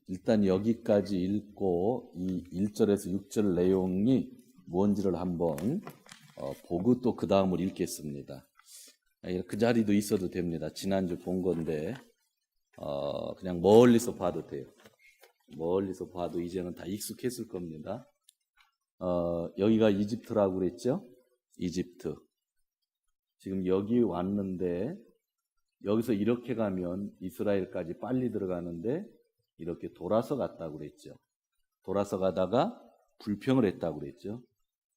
일단 여기까지 읽고 이 1절에서 6절 내용이 뭔지를 한번 보고 또 그 다음을 읽겠습니다. 그 자리도 있어도 됩니다. 지난주 본 건데 그냥 멀리서 봐도 돼요. 멀리서 봐도 이제는 다 익숙했을 겁니다. 여기가 이집트라고 그랬죠? 이집트. 지금 여기 왔는데 여기서 이렇게 가면 이스라엘까지 빨리 들어가는데 이렇게 돌아서 갔다고 그랬죠. 돌아서 가다가 불평을 했다고 그랬죠.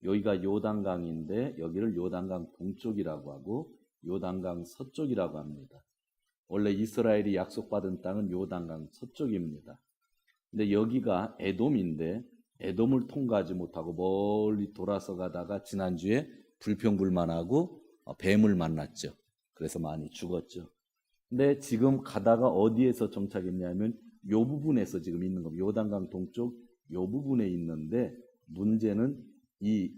여기가 요단강인데 여기를 요단강 동쪽이라고 하고 요단강 서쪽이라고 합니다. 원래 이스라엘이 약속받은 땅은 요단강 서쪽입니다. 근데 여기가 에돔인데 에돔을 통과하지 못하고 멀리 돌아서 가다가 지난주에 불평불만하고 뱀을 만났죠. 그래서 많이 죽었죠. 근데 지금 가다가 어디에서 정착했냐면 요 부분에서 지금 있는 겁니다. 요단강 동쪽 요 부분에 있는데 문제는 이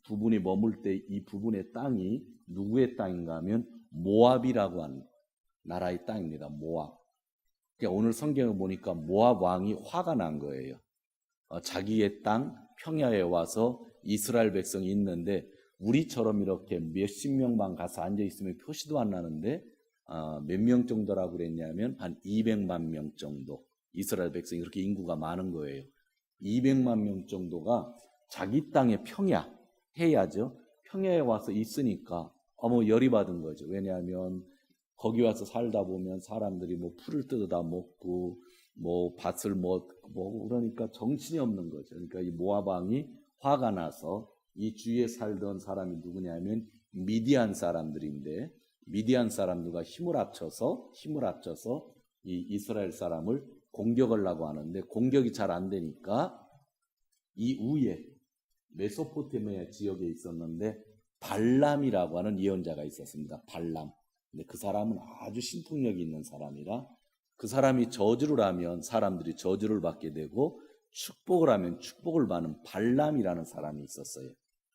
두 분이 머물 때 이 부분의 땅이 누구의 땅인가 하면 모압이라고 하는 나라의 땅입니다. 모압. 그러니까 오늘 성경을 보니까 모압 왕이 화가 난 거예요. 자기의 땅 평야에 와서 이스라엘 백성이 있는데 우리처럼 이렇게 몇십 명만 가서 앉아있으면 표시도 안 나는데 몇 명 정도라고 그랬냐면 한 200만 명 정도 이스라엘 백성이 그렇게 인구가 많은 거예요. 200만 명 정도가 자기 땅의 평야 해야죠. 평야에 와서 있으니까 열이 받은 거죠. 왜냐하면 거기 와서 살다 보면 사람들이 뭐 풀을 뜯어다 먹고 뭐 밭을 먹고 그러니까 정신이 없는 거죠. 그러니까 이 모압 왕이 화가 나서 이 주위에 살던 사람이 누구냐면 미디안 사람들인데 미디안 사람들과 힘을 합쳐서 이 이스라엘 사람을 공격하려고 하는데 공격이 잘 안 되니까 이 위에 메소포타미아 지역에 있었는데 발람이라고 하는 예언자가 있었습니다. 발람. 근데 그 사람은 아주 신통력이 있는 사람이라 그 사람이 저주를 하면 사람들이 저주를 받게 되고 축복을 하면 축복을 받는 발람이라는 사람이 있었어요.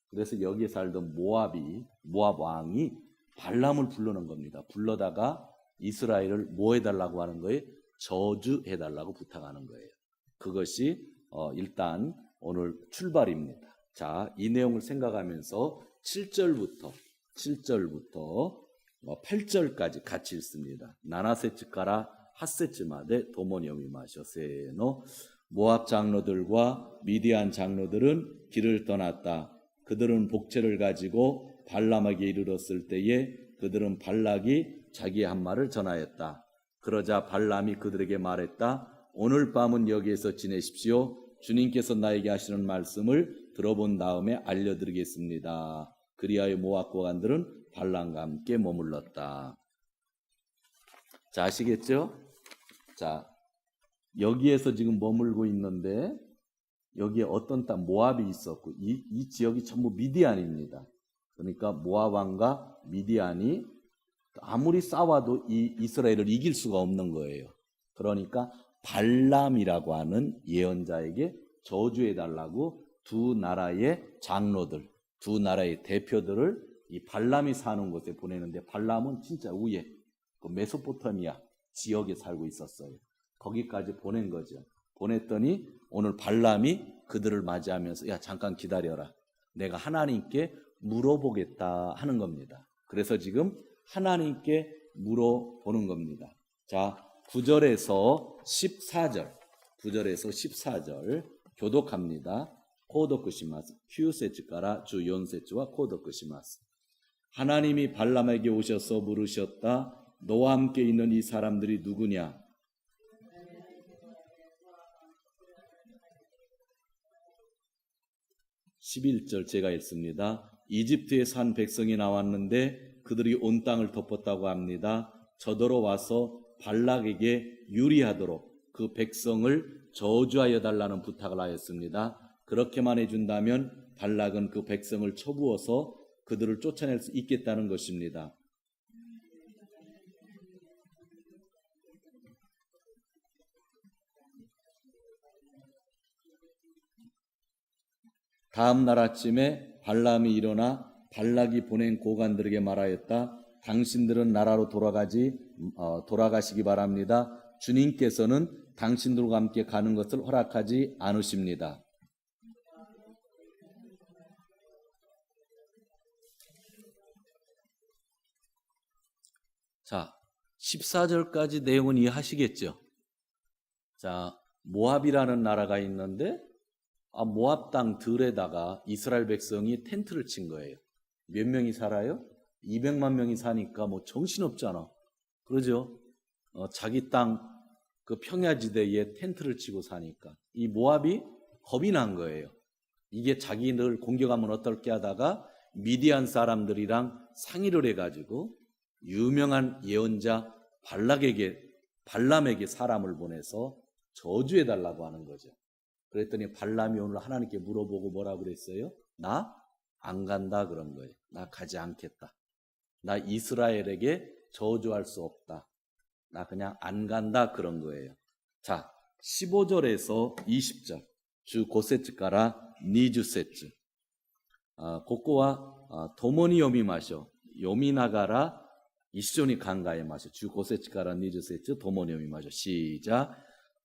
그래서 여기에 살던 모압 왕이 발람을 불러는 겁니다. 불러다가 이스라엘을 뭐 해달라고 하는 거예요? 저주해달라고 부탁하는 거예요. 그것이 일단 오늘 출발입니다. 자, 이 내용을 생각하면서 7절부터 8절까지 같이 읽습니다. 나나세츠카라 핫세츠마데 도모니오미 마셔세노. 모압 장로들과 미디안 장로들은 길을 떠났다. 그들은 복채를 가지고 발람에게 이르렀을 때에 그들은 발락이 자기의 한 말을 전하였다. 그러자 발람이 그들에게 말했다. 오늘 밤은 여기에서 지내십시오. 주님께서 나에게 하시는 말씀을 들어본 다음에 알려드리겠습니다. 그리하여 모압 고관들은 발람과 함께 머물렀다. 자, 아시겠죠? 자, 여기에서 지금 머물고 있는데 여기에 어떤 땅 모압이 있었고 이 지역이 전부 미디안입니다. 그러니까 모압 왕과 미디안이 아무리 싸워도 이 이스라엘을 이길 수가 없는 거예요. 그러니까 발람이라고 하는 예언자에게 저주해달라고 두 나라의 장로들, 두 나라의 대표들을 이 발람이 사는 곳에 보내는데 발람은 진짜 위에 그 메소포타미아 지역에 살고 있었어요. 거기까지 보낸 거죠. 보냈더니 오늘 발람이 그들을 맞이하면서 야 잠깐 기다려라. 내가 하나님께 물어보겠다 하는 겁니다. 그래서 지금 하나님께 물어보는 겁니다. 자, 9절에서 14절 교독합니다. 코도크시마스 큐세츠카라 주 4節와 코도크시마스. 하나님이 발람에게 오셔서 물으셨다. 너와 함께 있는 이 사람들이 누구냐? 11절 제가 읽습니다. 이집트에 산 백성이 나왔는데 그들이 온 땅을 덮었다고 합니다. 저더러 와서 발락에게 유리하도록 그 백성을 저주하여 달라는 부탁을 하였습니다. 그렇게만 해준다면 발락은 그 백성을 쳐부어서 그들을 쫓아낼 수 있겠다는 것입니다. 다음 날 아침에 발람이 일어나 발락이 보낸 고관들에게 말하였다. 당신들은 나라로 돌아가시기 바랍니다. 주님께서는 당신들과 함께 가는 것을 허락하지 않으십니다. 자, 14절까지 내용은 이해하시겠죠? 자, 모압이라는 나라가 있는데 모압 땅 들에다가 이스라엘 백성이 텐트를 친 거예요. 몇 명이 살아요? 200만 명이 사니까 뭐 정신없잖아. 그러죠? 자기 땅 그 평야지대에 텐트를 치고 사니까 이 모압이 겁이 난 거예요. 이게 자기들 공격하면 어떨게 하다가 미디안 사람들이랑 상의를 해가지고 유명한 예언자 발람에게 사람을 보내서 저주해달라고 하는 거죠. 그랬더니 발람이 오늘 하나님께 물어보고 뭐라고 그랬어요? 나 안 간다 그런 거예요. 나 가지 않겠다. 나 이스라엘에게 저주할 수 없다. 나 그냥 안 간다 그런 거예요. 자, 15절에서 20절. 주 고세츠까라 니주세츠. 고코와 도모니 요미 마셔. 요미나가라 이시조니 강가에 마셔. 주 고세츠까라 니주세츠 도모니 요미 마셔. 시작.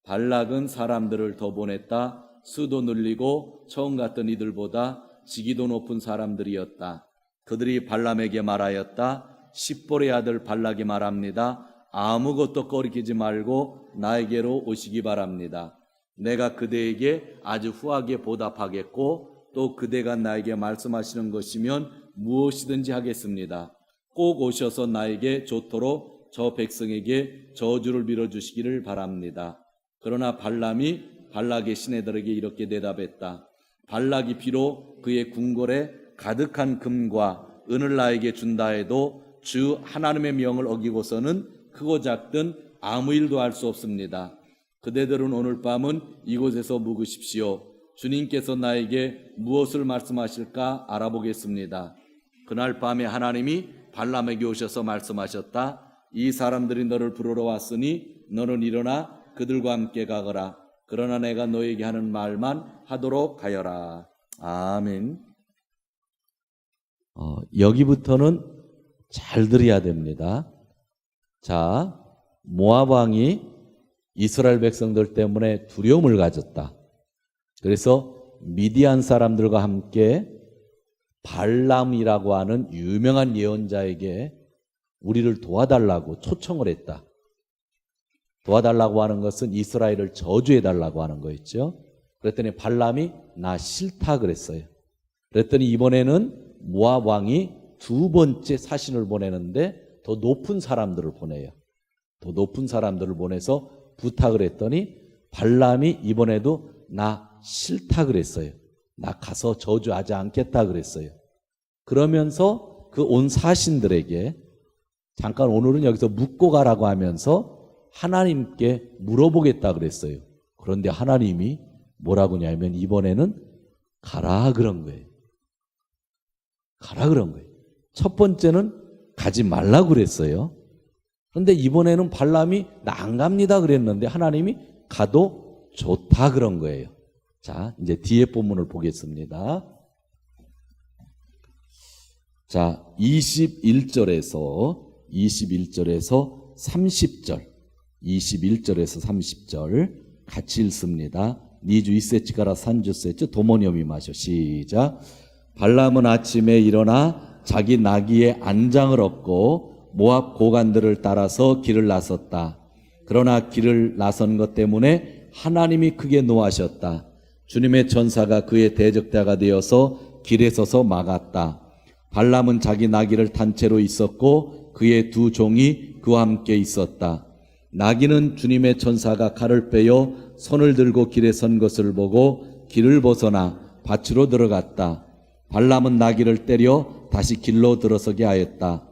발락은 사람들을 더 보냈다. 수도 늘리고 처음 갔던 이들보다 지기도 높은 사람들이었다. 그들이 발람에게 말하였다. 십볼의 아들 발락이 말합니다. 아무것도 꺼리키지 말고 나에게로 오시기 바랍니다. 내가 그대에게 아주 후하게 보답하겠고 또 그대가 나에게 말씀하시는 것이면 무엇이든지 하겠습니다. 꼭 오셔서 나에게 좋도록 저 백성에게 저주를 빌어주시기를 바랍니다. 그러나 발람이 발락의 시내들에게 이렇게 대답했다. 발락이 비록 그의 궁궐에 가득한 금과 은을 나에게 준다 해도 주 하나님의 명을 어기고서는 크고 작든 아무 일도 할 수 없습니다. 그대들은 오늘 밤은 이곳에서 묵으십시오. 주님께서 나에게 무엇을 말씀하실까 알아보겠습니다. 그날 밤에 하나님이 발람에게 오셔서 말씀하셨다. 이 사람들이 너를 부르러 왔으니 너는 일어나 그들과 함께 가거라. 그러나 내가 너에게 하는 말만 하도록 하여라. 아멘. 여기부터는 잘 들어야 됩니다. 자, 모압 왕이 이스라엘 백성들 때문에 두려움을 가졌다. 그래서 미디안 사람들과 함께 발람이라고 하는 유명한 예언자에게 우리를 도와달라고 초청을 했다. 도와달라고 하는 것은 이스라엘을 저주해달라고 하는 거였죠. 그랬더니 발람이 나 싫다 그랬어요. 그랬더니 이번에는 모압 왕이 두 번째 사신을 보내는데 더 높은 사람들을 보내요. 더 높은 사람들을 보내서 부탁을 했더니 발람이 이번에도 나 싫다 그랬어요. 나 가서 저주하지 않겠다 그랬어요. 그러면서 그 온 사신들에게 잠깐 오늘은 여기서 묻고 가라고 하면서 하나님께 물어보겠다 그랬어요. 그런데 하나님이 뭐라고 하냐면 이번에는 가라 그런 거예요. 가라 그런 거예요. 첫 번째는 가지 말라고 그랬어요. 그런데 이번에는 발람이 나 안 갑니다 그랬는데 하나님이 가도 좋다 그런 거예요. 자, 이제 뒤에 본문을 보겠습니다. 자, 21절에서 30절 21절에서 30절 같이 읽습니다. 니주 이세치가라 산주세치 도모니오미 마셔. 시작. 발람은 아침에 일어나 자기 나귀의 안장을 얻고 모압 고관들을 따라서 길을 나섰다. 그러나 길을 나선 것 때문에 하나님이 크게 노하셨다. 주님의 천사가 그의 대적자가 되어서 길에 서서 막았다. 발람은 자기 나귀를 탄 채로 있었고 그의 두 종이 그와 함께 있었다. 나귀는 주님의 천사가 칼을 빼어 손을 들고 길에 선 것을 보고 길을 벗어나 밭으로 들어갔다. 발람은 나귀를 때려 다시 길로 들어서게 하였다.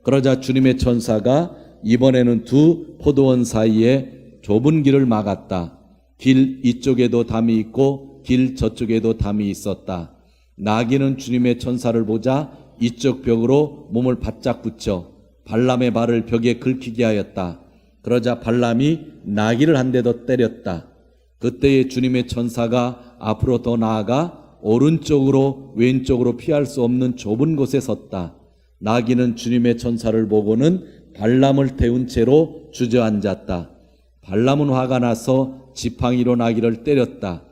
그러자 주님의 천사가 이번에는 두 포도원 사이에 좁은 길을 막았다. 길 이쪽에도 담이 있고 길 저쪽에도 담이 있었다. 나귀는 주님의 천사를 보자 이쪽 벽으로 몸을 바짝 붙여 발람의 발을 벽에 긁히게 하였다. 그러자 발람이 나귀를 한 대 더 때렸다. 그때에 주님의 천사가 앞으로 더 나아가 오른쪽으로 왼쪽으로 피할 수 없는 좁은 곳에 섰다. 나귀는 주님의 천사를 보고는 발람을 태운 채로 주저앉았다. 발람은 화가 나서 지팡이로 나귀를 때렸다.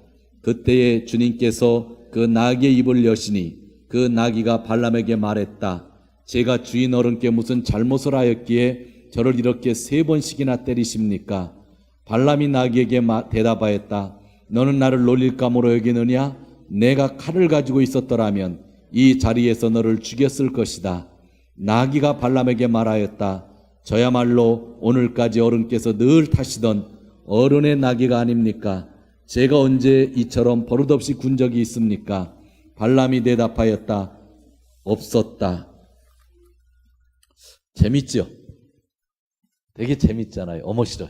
그때에 주님께서 그 나귀의 입을 여시니 그 나귀가 발람에게 말했다. 제가 주인 어른께 무슨 잘못을 하였기에 저를 이렇게 3번씩이나 때리십니까? 발람이 나귀에게 대답하였다. 너는 나를 놀릴 감으로 여기느냐? 내가 칼을 가지고 있었더라면 이 자리에서 너를 죽였을 것이다. 나귀가 발람에게 말하였다. 저야말로 오늘까지 어른께서 늘 타시던 어른의 나귀가 아닙니까? 제가 언제 이처럼 버릇없이 군 적이 있습니까? 발람이 대답하였다. 없었다. 재밌죠? 되게 재밌잖아요. 어머 싫어.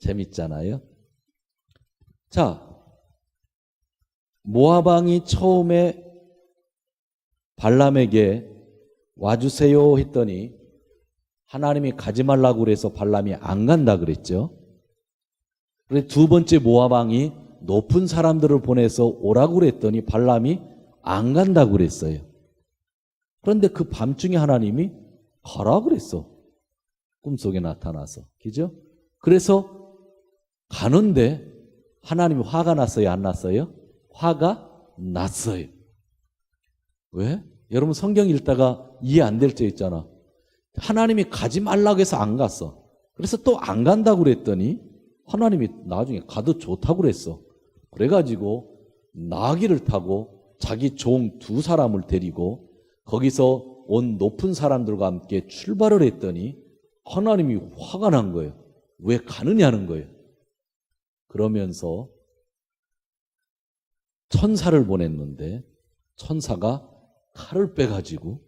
재밌잖아요. 자, 모압 왕이 처음에 발람에게 와주세요 했더니 하나님이 가지 말라고 그래서 발람이 안 간다 그랬죠. 그래서 두 번째 모압 왕이 높은 사람들을 보내서 오라고 그랬더니 발람이 안 간다고 그랬어요. 그런데 그 밤중에 하나님이 가라 그랬어. 꿈속에 나타나서. 그죠? 그래서 가는데 하나님이 화가 났어요? 안 났어요? 화가 났어요. 왜? 여러분 성경 읽다가 이해 안 될 때 있잖아. 하나님이 가지 말라고 해서 안 갔어. 그래서 또 안 간다고 그랬더니 하나님이 나중에 가도 좋다고 그랬어. 그래가지고 나귀를 타고 자기 종 2사람을 데리고 거기서 온 높은 사람들과 함께 출발을 했더니 하나님이 화가 난 거예요. 왜 가느냐는 거예요. 그러면서 천사를 보냈는데 천사가 칼을 빼가지고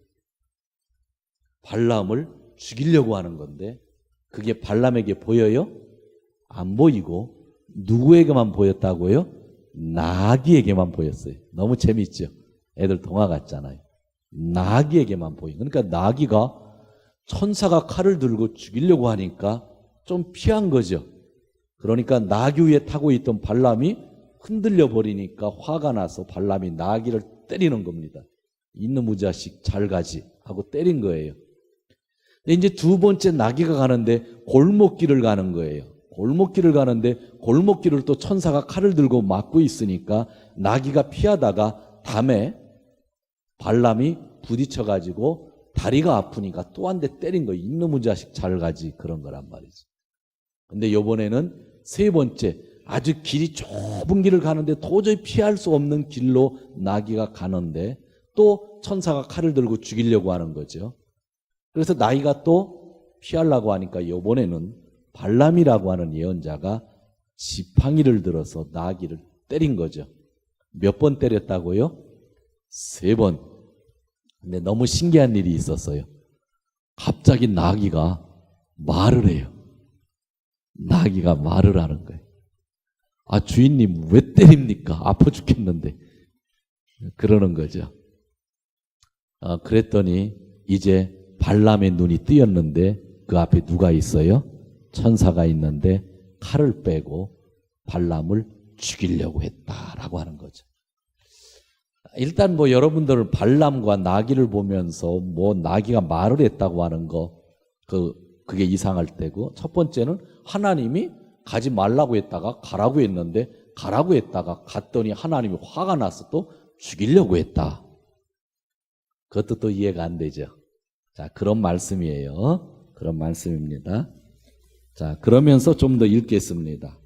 발람을 죽이려고 하는 건데 그게 발람에게 보여요? 안 보이고 누구에게만 보였다고요? 나귀에게만 보였어요. 너무 재밌죠? 애들 동화 같잖아요. 나귀에게만 보인. 그러니까 나귀가 천사가 칼을 들고 죽이려고 하니까 좀 피한 거죠. 그러니까 나귀 위에 타고 있던 발람이 흔들려 버리니까 화가 나서 발람이 나귀를 때리는 겁니다. 이놈의 자식 잘 가지 하고 때린 거예요. 근데 이제 두 번째 나귀가 가는데 골목길을 가는 거예요. 골목길을 가는데 골목길을 또 천사가 칼을 들고 막고 있으니까 나귀가 피하다가 담에 발람이 부딪혀가지고 다리가 아프니까 또 한 대 때린 거예요. 이놈의 자식 잘 가지 그런 거란 말이지. 근데 이번에는 세 번째 아주 길이 좁은 길을 가는데 도저히 피할 수 없는 길로 나귀가 가는데 또 천사가 칼을 들고 죽이려고 하는 거죠. 그래서 나귀가 또 피하려고 하니까 이번에는 발람이라고 하는 예언자가 지팡이를 들어서 나귀를 때린 거죠. 몇 번 때렸다고요? 3번. 근데 너무 신기한 일이 있었어요. 갑자기 나귀가 말을 해요. 나귀가 말을 하는 거예요. 아, 주인님 왜 때립니까? 아파 죽겠는데. 그러는 거죠. 그랬더니 이제 발람의 눈이 뜨였는데 그 앞에 누가 있어요? 천사가 있는데 칼을 빼고 발람을 죽이려고 했다라고 하는 거죠. 일단 뭐 여러분들 발람과 나귀를 보면서 뭐 나귀가 말을 했다고 하는 거 그게 이상할 때고, 첫 번째는 하나님이 가지 말라고 했다가 가라고 했는데 가라고 했다가 갔더니 하나님이 화가 나서 또 죽이려고 했다. 그것도 또 이해가 안 되죠. 자, 그런 말씀이에요. 그런 말씀입니다. 자, 그러면서 좀 더 읽겠습니다.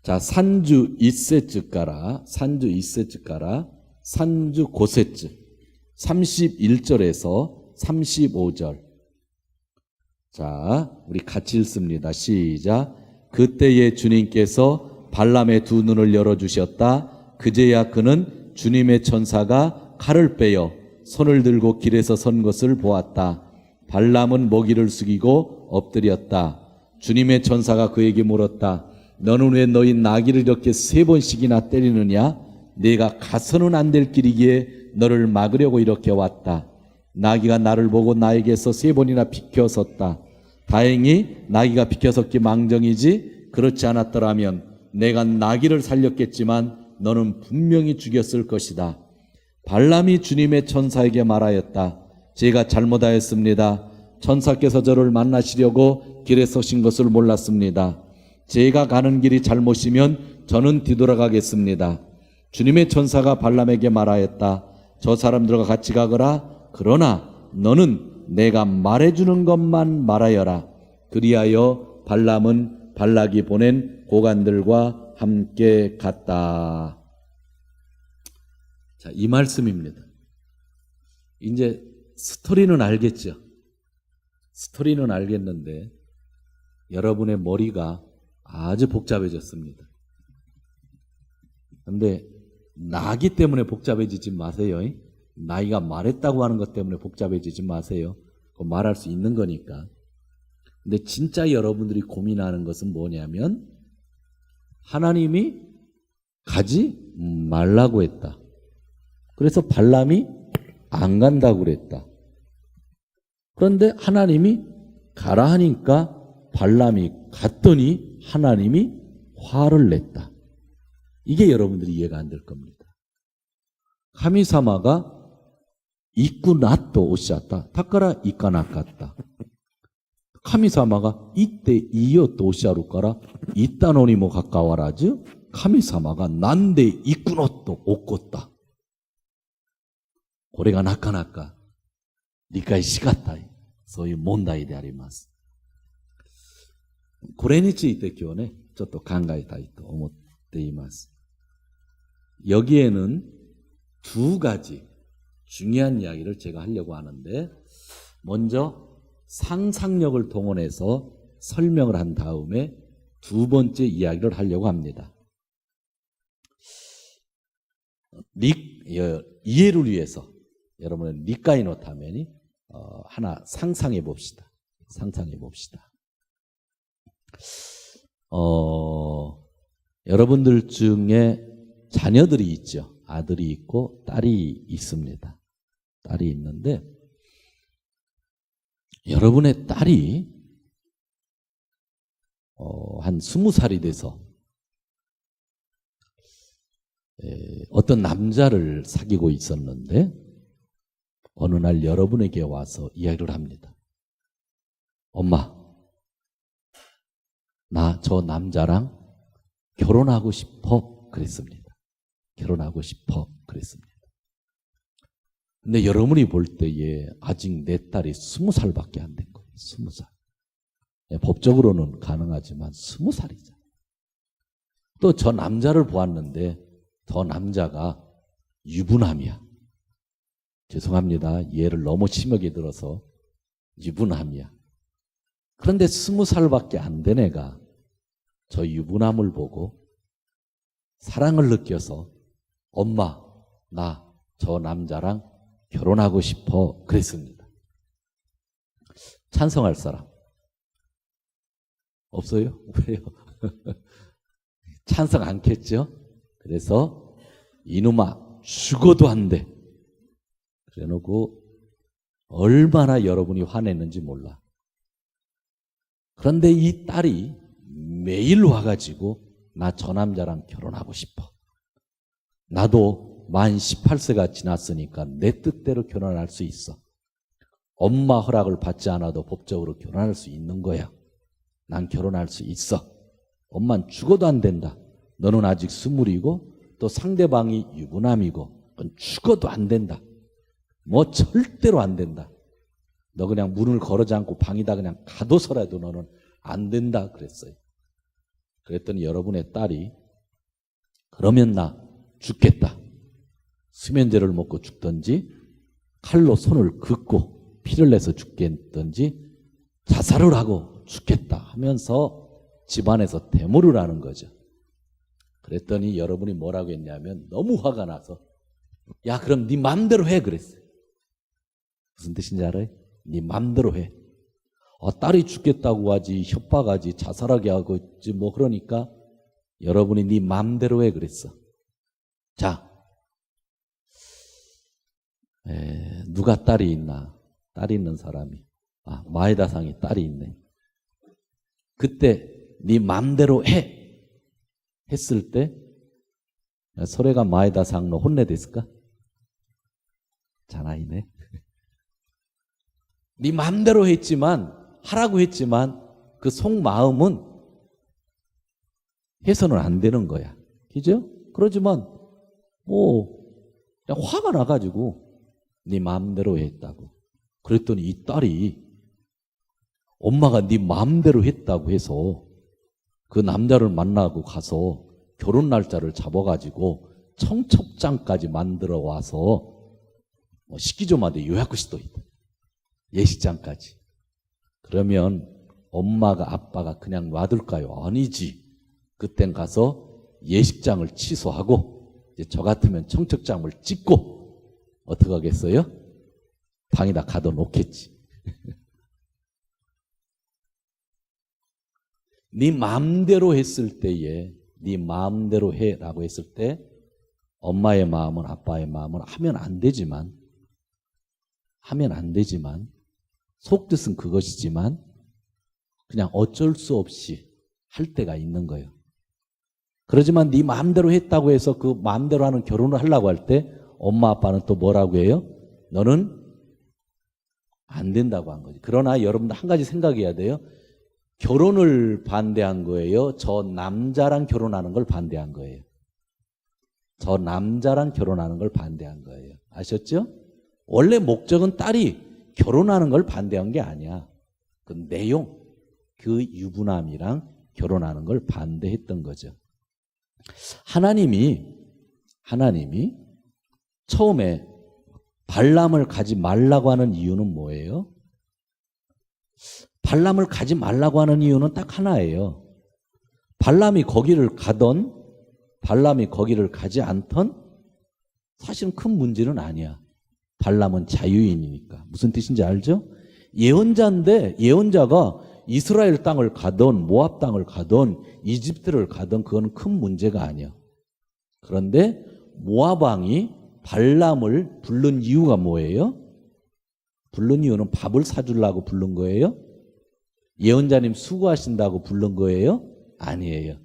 자, 산주 이세츠 가라, 산주 이세츠 가라, 산주 고세츠 31절에서 35절. 자, 우리 같이 읽습니다. 시작. 그때에 주님께서 발람의 두 눈을 열어주셨다. 그제야 그는 주님의 천사가 칼을 빼어 손을 들고 길에서 선 것을 보았다. 발람은 먹이를 숙이고 엎드렸다. 주님의 천사가 그에게 물었다. 너는 왜 너희 나귀를 이렇게 3번씩이나 때리느냐? 내가 가서는 안 될 길이기에 너를 막으려고 이렇게 왔다. 나귀가 나를 보고 나에게서 3번이나 비켜섰다. 다행히 나귀가 비켜섰기 망정이지 그렇지 않았더라면 내가 나귀를 살렸겠지만 너는 분명히 죽였을 것이다. 발람이 주님의 천사에게 말하였다. 제가 잘못하였습니다. 천사께서 저를 만나시려고 길에 서신 것을 몰랐습니다. 제가 가는 길이 잘못이면 저는 뒤돌아가겠습니다. 주님의 천사가 발람에게 말하였다. 저 사람들과 같이 가거라. 그러나 너는 내가 말해주는 것만 말하여라. 그리하여 발람은 발락이 보낸 고관들과 함께 갔다. 자, 이 말씀입니다. 이제 스토리는 알겠죠? 스토리는 알겠는데 여러분의 머리가 아주 복잡해졌습니다. 그런데 나기 때문에 복잡해지지 마세요. 나이가 말했다고 하는 것 때문에 복잡해지지 마세요. 그거 말할 수 있는 거니까. 근데 진짜 여러분들이 고민하는 것은 뭐냐면 하나님이 가지 말라고 했다. 그래서 발람이 안 간다고 그랬다. 그런데 하나님이 가라 하니까 발람이 갔더니 하나님이 화를 냈다. 이게 여러분들이 이해가 안 될 겁니다. 카미사마가 이쿠 나또 오시았다. 타카라 이까나갔다. 카미사마가 이때 이요 또 오시아루까라 이따노니 모 가까워라즈 카미사마가 난데 이쿠노 또 오꿨다. 고래가 나카나카理解しがたいそういう問題であります。これについて今日ねちょっと考えたいと思っています。여기에는 두 가지 중요한 이야기를 제가 하려고 하는데 먼저 상상력을 동원해서 설명을 한 다음에 두 번째 이야기를 하려고 합니다. 이해를 위해서 여러분은 리카이노 타면이 하나 상상해 봅시다. 상상해 봅시다. 여러분들 중에 자녀들이 있죠. 아들이 있고 딸이 있습니다. 딸이 있는데 여러분의 딸이 한 20살이 돼서 어떤 남자를 사귀고 있었는데 어느 날 여러분에게 와서 이야기를 합니다. 엄마, 나 저 남자랑 결혼하고 싶어 그랬습니다. 결혼하고 싶어 그랬습니다. 근데 여러분이 볼 때에 아직 내 딸이 20살밖에 안 된 거예요. 20살. 법적으로는 가능하지만 20살이잖아요. 또 저 남자를 보았는데 저 남자가 유부남이야. 죄송합니다. 예를 너무 심하게 들어서 유부남이야. 그런데 20살밖에 안 된 애가 저 유부남을 보고 사랑을 느껴서 엄마, 나 저 남자랑 결혼하고 싶어 그랬습니다. 찬성할 사람 없어요? 왜요? 찬성 않겠죠? 그래서 이놈아 죽어도 안 돼. 그래놓고 얼마나 여러분이 화냈는지 몰라. 그런데 이 딸이 매일 와가지고 나 저 남자랑 결혼하고 싶어. 나도 만 18세가 지났으니까 내 뜻대로 결혼할 수 있어. 엄마 허락을 받지 않아도 법적으로 결혼할 수 있는 거야. 난 결혼할 수 있어. 엄마는 죽어도 안 된다. 너는 아직 20이고 또 상대방이 유부남이고 그건 죽어도 안 된다. 뭐 절대로 안 된다. 너 그냥 문을 걸어지 않고 방에다 그냥 가둬서라도 너는 안 된다 그랬어요. 그랬더니 여러분의 딸이 그러면 나 죽겠다. 수면제를 먹고 죽든지 칼로 손을 긋고 피를 내서 죽겠든지 자살을 하고 죽겠다 하면서 집안에서 데모를 하는 거죠. 그랬더니 여러분이 뭐라고 했냐면 너무 화가 나서 야 그럼 네 맘대로 해 그랬어요. 무슨 뜻인지 알아요? 네 맘대로 해. 딸이 죽겠다고 하지 협박하지 자살하게 하고 있지 뭐 그러니까 여러분이 네 맘대로 해 그랬어. 자, 누가 딸이 있나? 딸이 있는 사람이 마에다상이 딸이 있네. 그때 네 맘대로 해 했을 때 소래가 마에다상노 혼내 됐을까? 자나이네. 네 마음대로 했지만, 하라고 했지만 그 속마음은 해서는 안 되는 거야. 그죠? 그러지만 그냥 화가 나가지고 네 마음대로 했다고. 그랬더니 이 딸이 엄마가 네 마음대로 했다고 해서 그 남자를 만나고 가서 결혼 날짜를 잡아가지고 청첩장까지 만들어 와서 식기조마다 요약고시도 있다. 예식장까지. 그러면 엄마가 아빠가 그냥 놔둘까요? 아니지. 그땐 가서 예식장을 취소하고 이제 저 같으면 청첩장을 찍고 어떻게 하겠어요? 방에다 가둬놓겠지. 네 마음대로 했을 때에, 네 마음대로 해라고 했을 때 엄마의 마음은, 아빠의 마음은 하면 안 되지만 속뜻은 그것이지만 그냥 어쩔 수 없이 할 때가 있는 거예요. 그러지만 네 마음대로 했다고 해서 그 마음대로 하는 결혼을 하려고 할 때 엄마 아빠는 또 뭐라고 해요? 너는 안 된다고 한 거지. 그러나 여러분들 한 가지 생각해야 돼요. 결혼을 반대한 거예요? 저 남자랑 결혼하는 걸 반대한 거예요? 저 남자랑 결혼하는 걸 반대한 거예요. 아셨죠? 원래 목적은 딸이 결혼하는 걸 반대한 게 아니야. 그 내용, 그 유부남이랑 결혼하는 걸 반대했던 거죠. 하나님이 처음에 발람을 가지 말라고 하는 이유는 뭐예요? 발람을 가지 말라고 하는 이유는 딱 하나예요. 발람이 거기를 가던 발람이 거기를 가지 않던 사실은 큰 문제는 아니야. 발람은 자유인이니까. 무슨 뜻인지 알죠? 예언자인데 예언자가 이스라엘 땅을 가던 모압 땅을 가던 이집트를 가던 그건 큰 문제가 아니야. 그런데 모압 왕이 발람을 부른 이유가 뭐예요? 부른 이유는 밥을 사주려고 부른 거예요? 예언자님 수고하신다고 부른 거예요? 아니에요.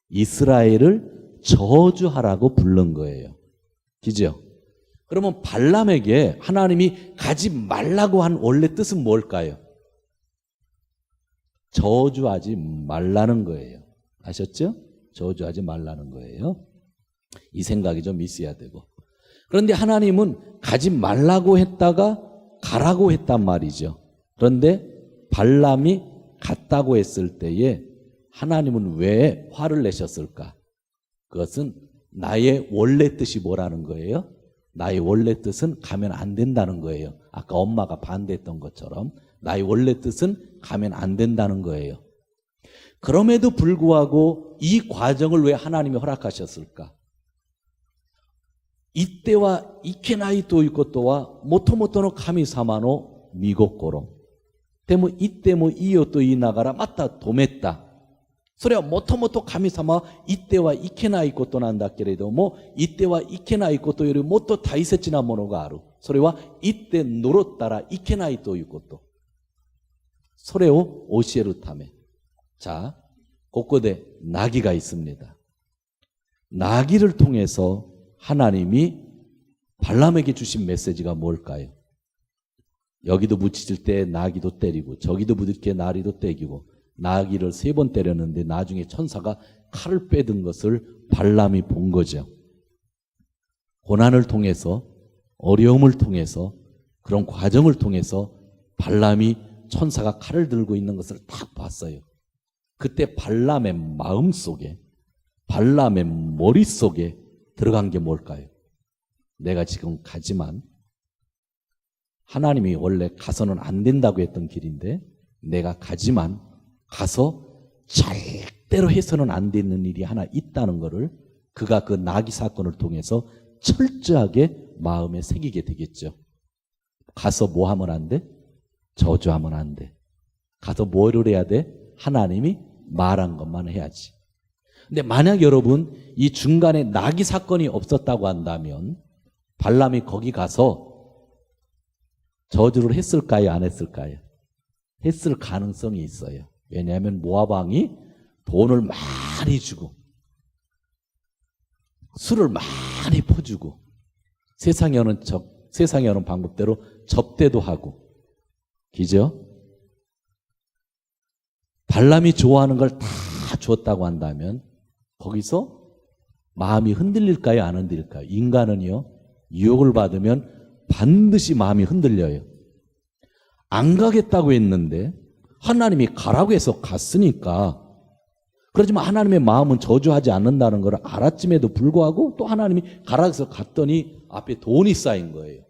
이스라엘을 저주하라고 부른 거예요. 그죠? 그러면 발람에게 하나님이 가지 말라고 한 원래 뜻은 뭘까요? 저주하지 말라는 거예요. 아셨죠? 저주하지 말라는 거예요. 이 생각이 좀 있어야 되고. 그런데 하나님은 가지 말라고 했다가 가라고 했단 말이죠. 그런데 발람이 갔다고 했을 때에 하나님은 왜 화를 내셨을까? 그것은 나의 원래 뜻이 뭐라는 거예요? 나의 원래 뜻은 가면 안 된다는 거예요. 아까 엄마가 반대했던 것처럼 나의 원래 뜻은 가면 안 된다는 거예요. 그럼에도 불구하고 이 과정을 왜 하나님이 허락하셨을까? 이때와 이케나이ということはもともとの神様の御心。でも言ってもいいよと言いながらまた止めた。それはもともと神様は言ってはいけないことなんだけれども、言ってはいけないことよりもっと大切なものがある。それは言って呪ったらいけないということ。それを教えるため。자, ここで 나귀가 있습니다. 나귀를 통해서 하나님이 발람에게 주신 메시지가 뭘까요? 여기도 묻히질 때 나귀도 때리고 저기도 묻을 때 나귀도 때리고 나귀를 3번 때렸는데 나중에 천사가 칼을 빼든 것을 발람이 본 거죠. 고난을 통해서 어려움을 통해서 그런 과정을 통해서 발람이 천사가 칼을 들고 있는 것을 딱 봤어요. 그때 발람의 마음속에 발람의 머릿속에 들어간 게 뭘까요? 내가 지금 가지만 하나님이 원래 가서는 안 된다고 했던 길인데 내가 가지만 가서 절대로 해서는 안 되는 일이 하나 있다는 것을 그가 그 나귀 사건을 통해서 철저하게 마음에 새기게 되겠죠. 가서 뭐 하면 안 돼? 저주하면 안 돼. 가서 뭐를 해야 돼? 하나님이 말한 것만 해야지. 근데 만약 여러분 이 중간에 나귀 사건이 없었다고 한다면 발람이 거기 가서 저주를 했을까요? 안 했을까요? 했을 가능성이 있어요. 왜냐하면 모압 왕이 돈을 많이 주고 술을 많이 퍼주고 세상에 오는 방법대로 접대도 하고 기죠? 발람이 좋아하는 걸 다 줬다고 한다면 거기서 마음이 흔들릴까요? 안 흔들릴까요? 인간은요, 유혹을 받으면 반드시 마음이 흔들려요. 안 가겠다고 했는데 하나님이 가라고 해서 갔으니까, 그렇지만 하나님의 마음은 저주하지 않는다는 걸 알았음에도 불구하고 또 하나님이 가라고 해서 갔더니 앞에 돈이 쌓인 거예요.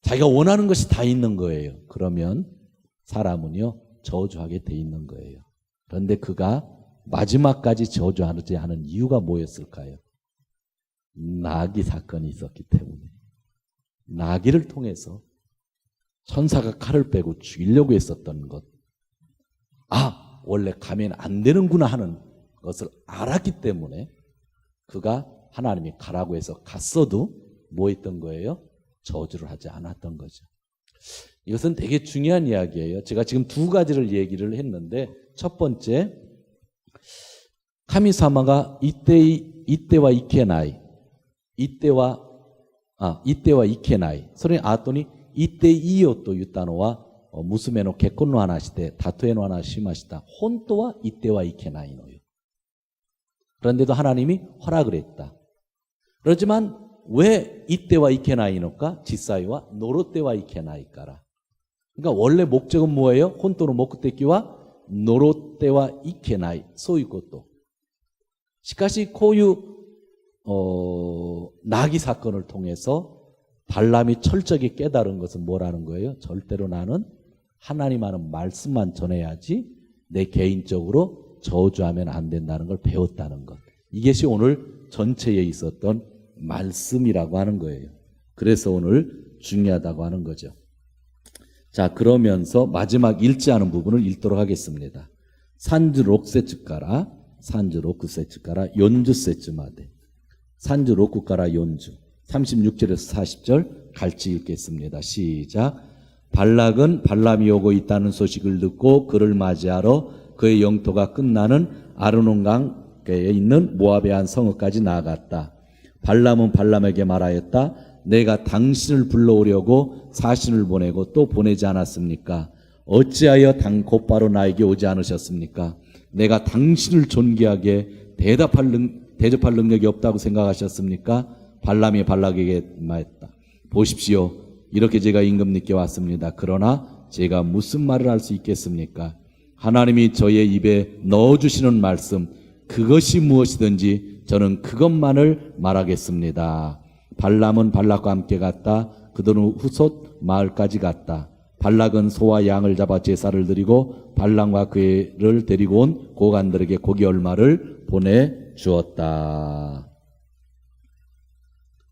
자기가 원하는 것이 다 있는 거예요. 그러면 사람은요, 저주하게 돼 있는 거예요. 그런데 그가 마지막까지 저주하지 않은 이유가 뭐였을까요? 나귀 사건이 있었기 때문에. 나귀를 통해서 천사가 칼을 빼고 죽이려고 했었던 것. 아, 원래 가면 안 되는구나 하는 것을 알았기 때문에 그가 하나님이 가라고 해서 갔어도 뭐 했던 거예요? 저주를 하지 않았던 거죠. 이것은 되게 중요한 이야기예요. 제가 지금 두 가지를 얘기를 했는데, 첫 번째, 카미사마가 이때와 이케나이, 이때와 이케나이,それに後に言っていいよと言ったのは娘の結婚の話で例えの話しました。本当は言ってはいけないのよ. 그런데도 하나님이 허락을 했다. 그렇지만 왜 이때와 이케나이노까? 지사이와 노로때와 이케나이까라. 그러니까 원래 목적은 뭐예요? 혼토노 목적이와 노로때와 이케나이, そういうこと. しかしこういう 나귀 사건을 통해서 발람이 철저하게 깨달은 것은 뭐라는 거예요? 절대로 나는 하나님 하는 말씀만 전해야지 내 개인적으로 저주하면 안 된다는 걸 배웠다는 것. 이것이 오늘 전체에 있었던 말씀이라고 하는 거예요. 그래서 오늘 중요하다고 하는 거죠. 자, 그러면서 마지막 읽지 않은 부분을 읽도록 하겠습니다. 36節から36節から40節まで 36から40 36절에서 40절 같이 읽겠습니다. 시작. 발락은 발람이 오고 있다는 소식을 듣고 그를 맞이하러 그의 영토가 끝나는 아르논강가에 있는 모압의 한 성읍까지 나아갔다. 발람은 발람에게 말하였다. 내가 당신을 불러오려고 사신을 보내고 또 보내지 않았습니까? 어찌하여 곧바로 나에게 오지 않으셨습니까? 내가 당신을 존귀하게 대접할 능력이 없다고 생각하셨습니까? 발람이 발락에게 말했다. 보십시오. 이렇게 제가 임금님께 왔습니다. 그러나 제가 무슨 말을 할 수 있겠습니까? 하나님이 저의 입에 넣어주시는 말씀, 그것이 무엇이든지 저는 그것만을 말하겠습니다. 발람은 발락과 함께 갔다. 그들은 후솥 마을까지 갔다. 발락은 소와 양을 잡아 제사를 드리고 발람과 그를 데리고 온 고관들에게 고기 얼마를 보내주었다.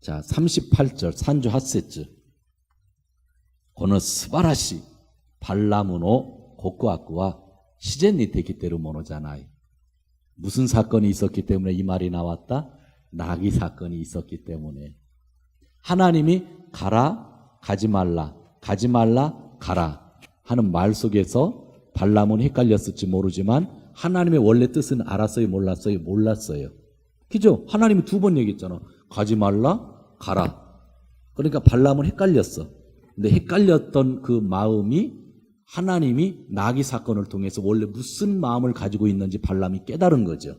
자, 38절 38節 この素晴らしいバラムの告白は自然にできているものじゃない. 무슨 사건이 있었기 때문에 이 말이 나왔다? 나귀 사건이 있었기 때문에. 하나님이 가라, 가지 말라, 가지 말라, 가라 하는 말 속에서 발람은 헷갈렸을지 모르지만 하나님의 원래 뜻은 알았어요, 몰랐어요? 몰랐어요. 그죠? 하나님이 두 번 얘기했잖아. 가지 말라, 가라. 그러니까 발람은 헷갈렸어. 근데 헷갈렸던 그 마음이 하나님이 나귀 사건을 통해서 원래 무슨 마음을 가지고 있는지 발람이 깨달은 거죠.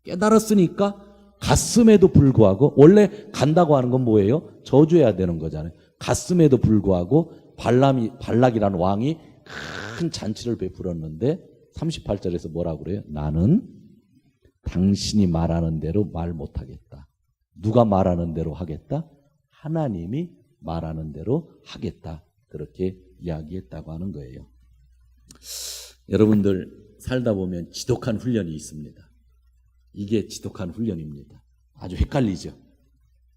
깨달았으니까 갔음에도 불구하고, 원래 간다고 하는 건 뭐예요? 저주해야 되는 거잖아요. 갔음에도 불구하고 발락이라는 왕이 큰 잔치를 베풀었는데 38절에서 뭐라고 그래요? 나는 당신이 말하는 대로 말 못하겠다. 누가 말하는 대로 하겠다? 하나님이 말하는 대로 하겠다. 그렇게 이야기했다고 하는 거예요. 여러분들 살다 보면 지독한 훈련이 있습니다. 이게 지독한 훈련입니다. 아주 헷갈리죠.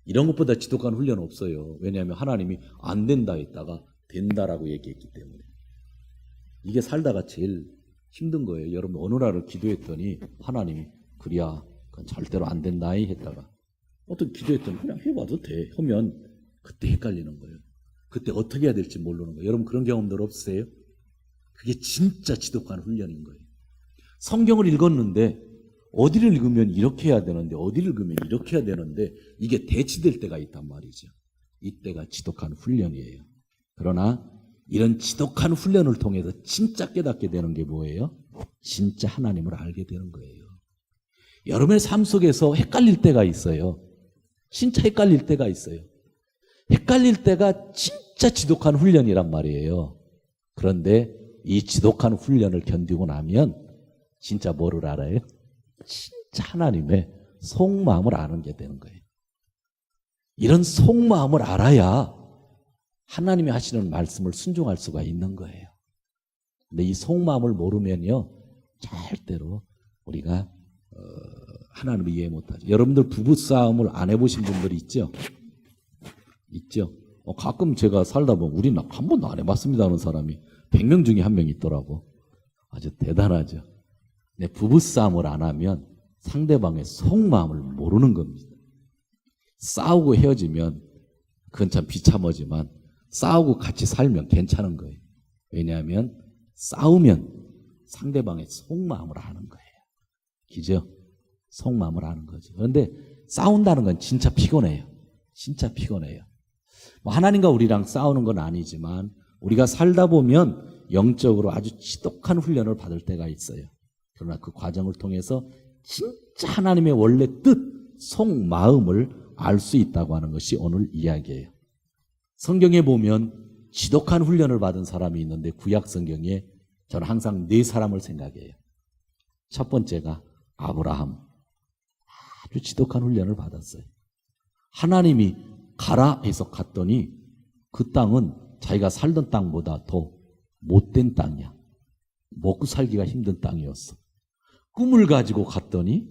이런 것보다 지독한 훈련은 없어요. 왜냐하면 하나님이 안 된다 했다가 된다라고 얘기했기 때문에. 이게 살다가 제일 힘든 거예요. 여러분 어느 날을 기도했더니 하나님이 그래야 그건 절대로 안 된다 했다가 어떤 기도했더니 그냥 해봐도 돼 하면 그때 헷갈리는 거예요. 그때 어떻게 해야 될지 모르는 거예요. 여러분 그런 경험들 없으세요? 그게 진짜 지독한 훈련인 거예요. 성경을 읽었는데 어디를 읽으면 이렇게 해야 되는데 어디를 읽으면 이렇게 해야 되는데 이게 대치될 때가 있단 말이죠. 이때가 지독한 훈련이에요. 그러나 이런 지독한 훈련을 통해서 진짜 깨닫게 되는 게 뭐예요? 진짜 하나님을 알게 되는 거예요. 여러분의 삶 속에서 헷갈릴 때가 있어요. 진짜 헷갈릴 때가 있어요. 헷갈릴 때가 진짜 지독한 훈련이란 말이에요. 그런데 이 지독한 훈련을 견디고 나면 진짜 뭐를 알아요? 진짜 하나님의 속마음을 아는 게 되는 거예요. 이런 속마음을 알아야 하나님이 하시는 말씀을 순종할 수가 있는 거예요. 근데 이 속마음을 모르면요, 절대로 우리가 하나님을 이해 못하죠. 여러분들 부부싸움을 안 해보신 분들이 있죠? 있죠? 가끔 제가 살다 보면 우리는 한 번도 안 해봤습니다 하는 사람이 100명 중에 한 명 있더라고. 아주 대단하죠. 근데 부부싸움을 안 하면 상대방의 속마음을 모르는 겁니다. 싸우고 헤어지면 그건 참 비참하지만 싸우고 같이 살면 괜찮은 거예요. 왜냐하면 싸우면 상대방의 속마음을 아는 거예요. 그죠? 속마음을 아는 거죠. 그런데 싸운다는 건 진짜 피곤해요. 진짜 피곤해요. 하나님과 우리랑 싸우는 건 아니지만 우리가 살다 보면 영적으로 아주 지독한 훈련을 받을 때가 있어요. 그러나 그 과정을 통해서 진짜 하나님의 원래 뜻, 속마음을 알 수 있다고 하는 것이 오늘 이야기예요. 성경에 보면 지독한 훈련을 받은 사람이 있는데 구약 성경에 저는 항상 네 사람을 생각해요. 첫 번째가 아브라함. 아주 지독한 훈련을 받았어요. 하나님이 가라 해서 갔더니 그 땅은 자기가 살던 땅보다 더 못된 땅이야. 먹고 살기가 힘든 땅이었어. 꿈을 가지고 갔더니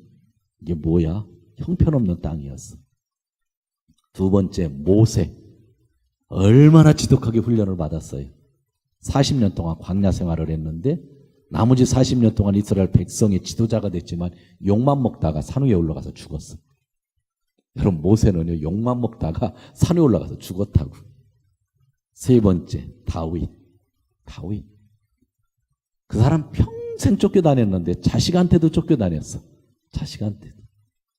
이게 뭐야? 형편없는 땅이었어. 두 번째 모세. 얼마나 지독하게 훈련을 받았어요. 40년 동안 광야 생활을 했는데 나머지 40년 동안 이스라엘 백성의 지도자가 됐지만 욕만 먹다가 산 위에 올라가서 죽었어. 여러분 모세는요 욕만 먹다가 산에 올라가서 죽었다고. 세 번째 다윗. 그 사람 평생 쫓겨다녔는데 자식한테도 쫓겨다녔어. 자식한테도.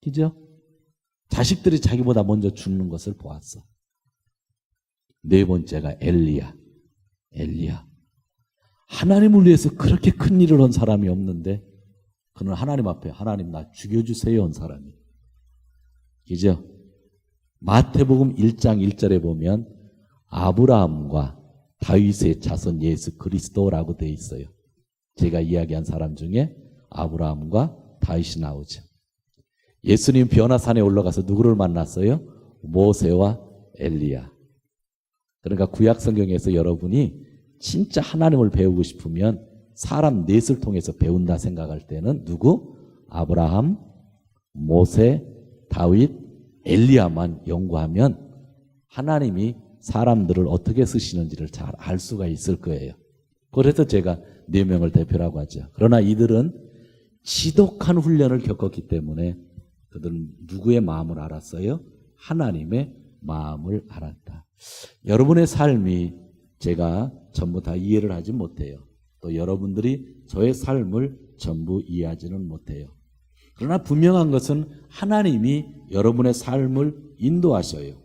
그죠? 자식들이 자기보다 먼저 죽는 것을 보았어. 네 번째가 엘리야. 하나님을 위해서 그렇게 큰 일을 한 사람이 없는데 그는 하나님 앞에 하나님 나 죽여주세요 한 사람이. 그죠? 마태복음 1장 1절에 보면 아브라함과 다윗의 자손 예수 그리스도라고 되어 있어요. 제가 이야기한 사람 중에 아브라함과 다윗이 나오죠. 예수님 변화산에 올라가서 누구를 만났어요? 모세와 엘리야. 그러니까 구약 성경에서 여러분이 진짜 하나님을 배우고 싶으면 사람 넷을 통해서 배운다 생각할 때는 누구? 아브라함, 모세, 다윗, 엘리야만 연구하면 하나님이 사람들을 어떻게 쓰시는지를 잘 알 수가 있을 거예요. 그래서 제가 4명을 대표라고 하죠. 그러나 이들은 지독한 훈련을 겪었기 때문에 그들은 누구의 마음을 알았어요? 하나님의 마음을 알았다. 여러분의 삶이 제가 전부 다 이해를 하지 못해요. 또 여러분들이 저의 삶을 전부 이해하지는 못해요. 그러나 분명한 것은 하나님이 여러분의 삶을 인도하셔요.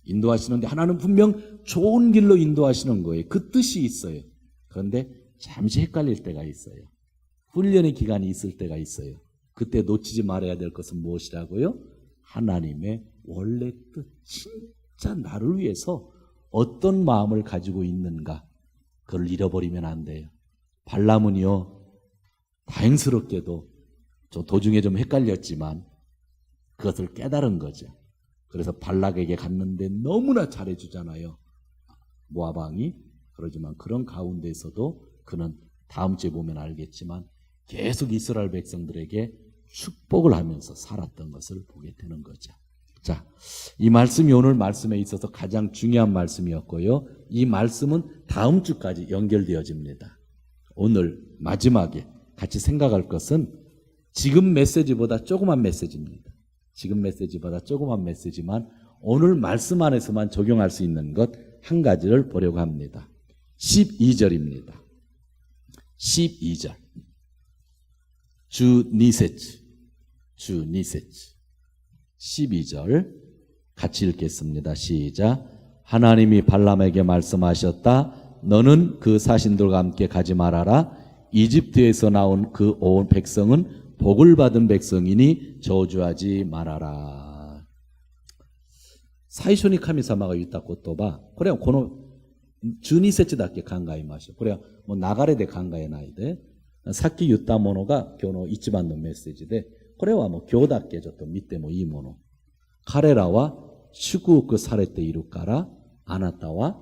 인도하시는데 하나는 분명 좋은 길로 인도하시는 거예요. 그 뜻이 있어요. 그런데 잠시 헷갈릴 때가 있어요. 훈련의 기간이 있을 때가 있어요. 그때 놓치지 말아야 될 것은 무엇이라고요? 하나님의 원래 뜻, 진짜 나를 위해서 어떤 마음을 가지고 있는가, 그걸 잃어버리면 안 돼요. 발람은요, 다행스럽게도 저 도중에 좀 헷갈렸지만 그것을 깨달은 거죠. 그래서 발락에게 갔는데 너무나 잘해주잖아요. 모압 왕이. 그러지만 그런 가운데서도 그는 다음 주에 보면 알겠지만 계속 이스라엘 백성들에게 축복을 하면서 살았던 것을 보게 되는 거죠. 자, 이 말씀이 오늘 말씀에 있어서 가장 중요한 말씀이었고요. 이 말씀은 다음 주까지 연결되어집니다. 오늘 마지막에 같이 생각할 것은 지금 메시지보다 조그만 메시지입니다. 지금 메시지보다 조그만 메시지만 오늘 말씀 안에서만 적용할 수 있는 것 한 가지를 보려고 합니다. 12절입니다. 12절. 주 니세츠. 12절 같이 읽겠습니다. 시작. 하나님이 발람에게 말씀하셨다. 너는 그 사신들과 함께 가지 말아라. 이집트에서 나온 그 온 백성은 복을 받은 백성이니 저주하지 말아라.最初に神様が言った言葉、これはこの12節だけ考えましょう。これはもう流れで考えないで、さっき言ったものが今日の一番のメッセージで、これはもう今日だけちょっと見てもいいもの。彼らは祝福されているから、あなたは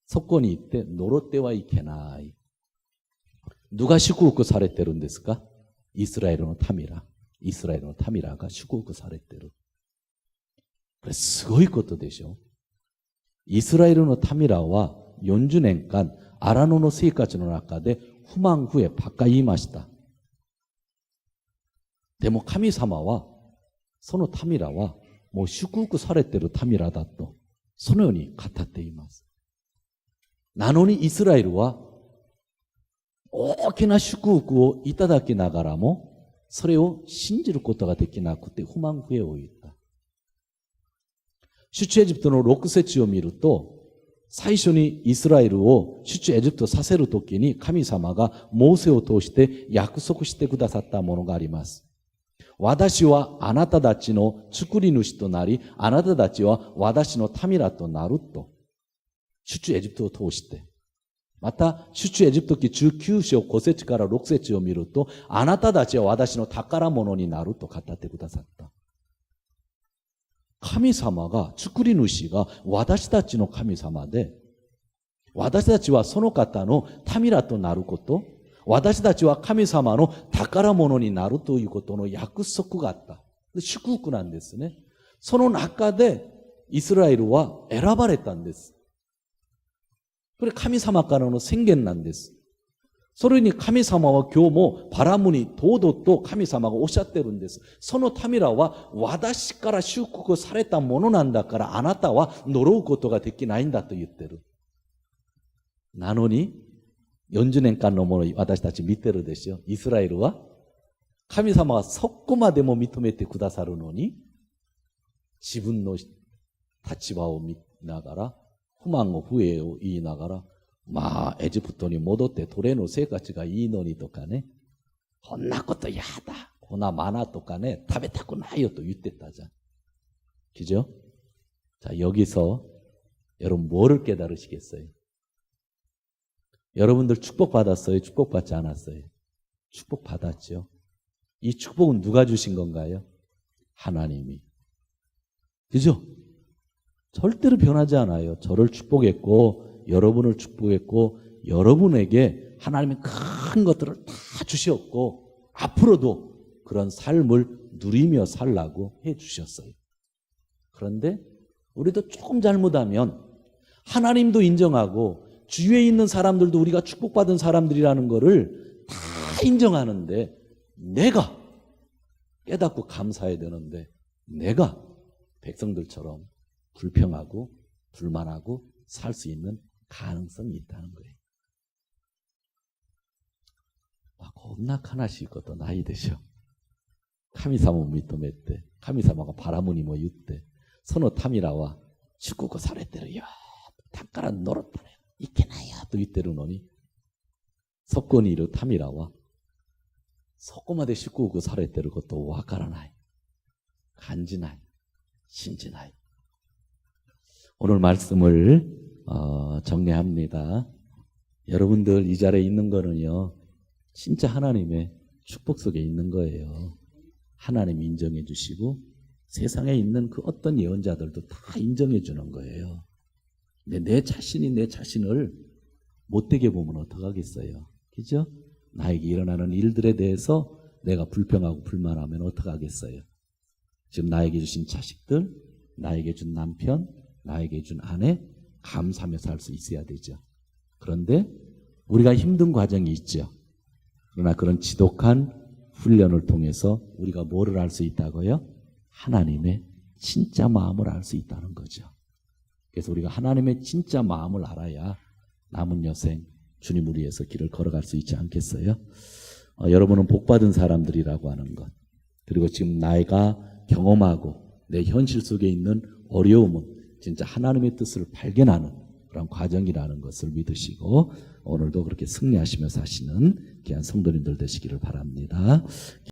そこに行って呪ってはいけない。누가祝福されてるんですか？イスラエルの民ら。イスラエルの民らが祝福されてる。これすごいことでしょ。イスラエルの民らは40年間荒野の生活の中で不満不平ばっかり言いました。でも神様はその民らはもう祝福されている民らだとそのように語っています。なのにイスラエルは大きな祝福をいただきながらもそれを信じることができなくて不満不平を言った。出エジプトの6節を見ると最初にイスラエルを出エジプトさせるときに神様がモーセを通して約束してくださったものがあります。私はあなたたちの作り主となり、あなたたちは私の民らとなると。出エジプトを通して。また、出エジプト記19章5節から6節を見ると、あなたたちは私の宝物になると語ってくださった。神様が、作り主が私たちの神様で、私たちはその方の民らとなること、私たちは神様の宝物になるということの約束があった。祝福なんですね。その中でイスラエルは選ばれたんです。これ神様からの宣言なんです。それに神様は今日もバラムに堂々と神様がおっしゃってるんです。その民らは私から祝福されたものなんだからあなたは呪うことができないんだと言ってる。なのに40年間のものを私たち見てるでしょ。イスラエルは神様はそこまでも認めてくださるのに自分の立場を見ながら不満を不平を言いながらまあエジプトに戻って奴隷の生活がいいのにとかねこんなことやだこんなマナとかね食べたくないよと言ってたじゃん그죠? 자 여기서 여러분 뭐를 깨달으시겠어요? 여러분들 축복받았어요? 축복받지 않았어요? 축복받았죠. 이 축복은 누가 주신 건가요? 하나님이. 그죠? 절대로 변하지 않아요. 저를 축복했고 여러분을 축복했고 여러분에게 하나님이 큰 것들을 다 주셨고 앞으로도 그런 삶을 누리며 살라고 해 주셨어요. 그런데 우리도 조금 잘못하면 하나님도 인정하고 주위에 있는 사람들도 우리가 축복받은 사람들이라는 거를 다 인정하는데 내가 깨닫고 감사해야 되는데 내가 백성들처럼 불평하고 불만하고 살 수 있는 가능성이 있다는 거예요. こんな悲しいことないでしょ。神様を認めて、神様がバラムにも言って、その民らは祝福されてるよ。だから呪ったね。いけないよと言ってるのに、そこにいる民らは、そこまで祝福されていることをわからない。感じない。信じない。오늘 말씀을 정리합니다. 여러분들 이 자리에 있는 거는요. 진짜 하나님의 축복 속에 있는 거예요. 하나님이 인정해 주시고 세상에 있는 그 어떤 예언자들도 다 인정해 주는 거예요. 근데 내 자신이 내 자신을 못되게 보면 어떡하겠어요? 그죠? 나에게 일어나는 일들에 대해서 내가 불평하고 불만하면 어떡하겠어요? 지금 나에게 주신 자식들, 나에게 준 남편, 나에게 준 아내 감사하며 살 수 있어야 되죠. 그런데 우리가 힘든 과정이 있죠. 그러나 그런 지독한 훈련을 통해서 우리가 뭐를 알 수 있다고요? 하나님의 진짜 마음을 알 수 있다는 거죠. 그래서 우리가 하나님의 진짜 마음을 알아야 남은 여생 주님을 위해서 길을 걸어갈 수 있지 않겠어요? 여러분은 복받은 사람들이라고 하는 것 그리고 지금 나이가 경험하고 내 현실 속에 있는 어려움은 진짜 하나님의 뜻을 발견하는 그런 과정이라는 것을 믿으시고 오늘도 그렇게 승리하시며 사시는 귀한 성도님들 되시기를 바랍니다.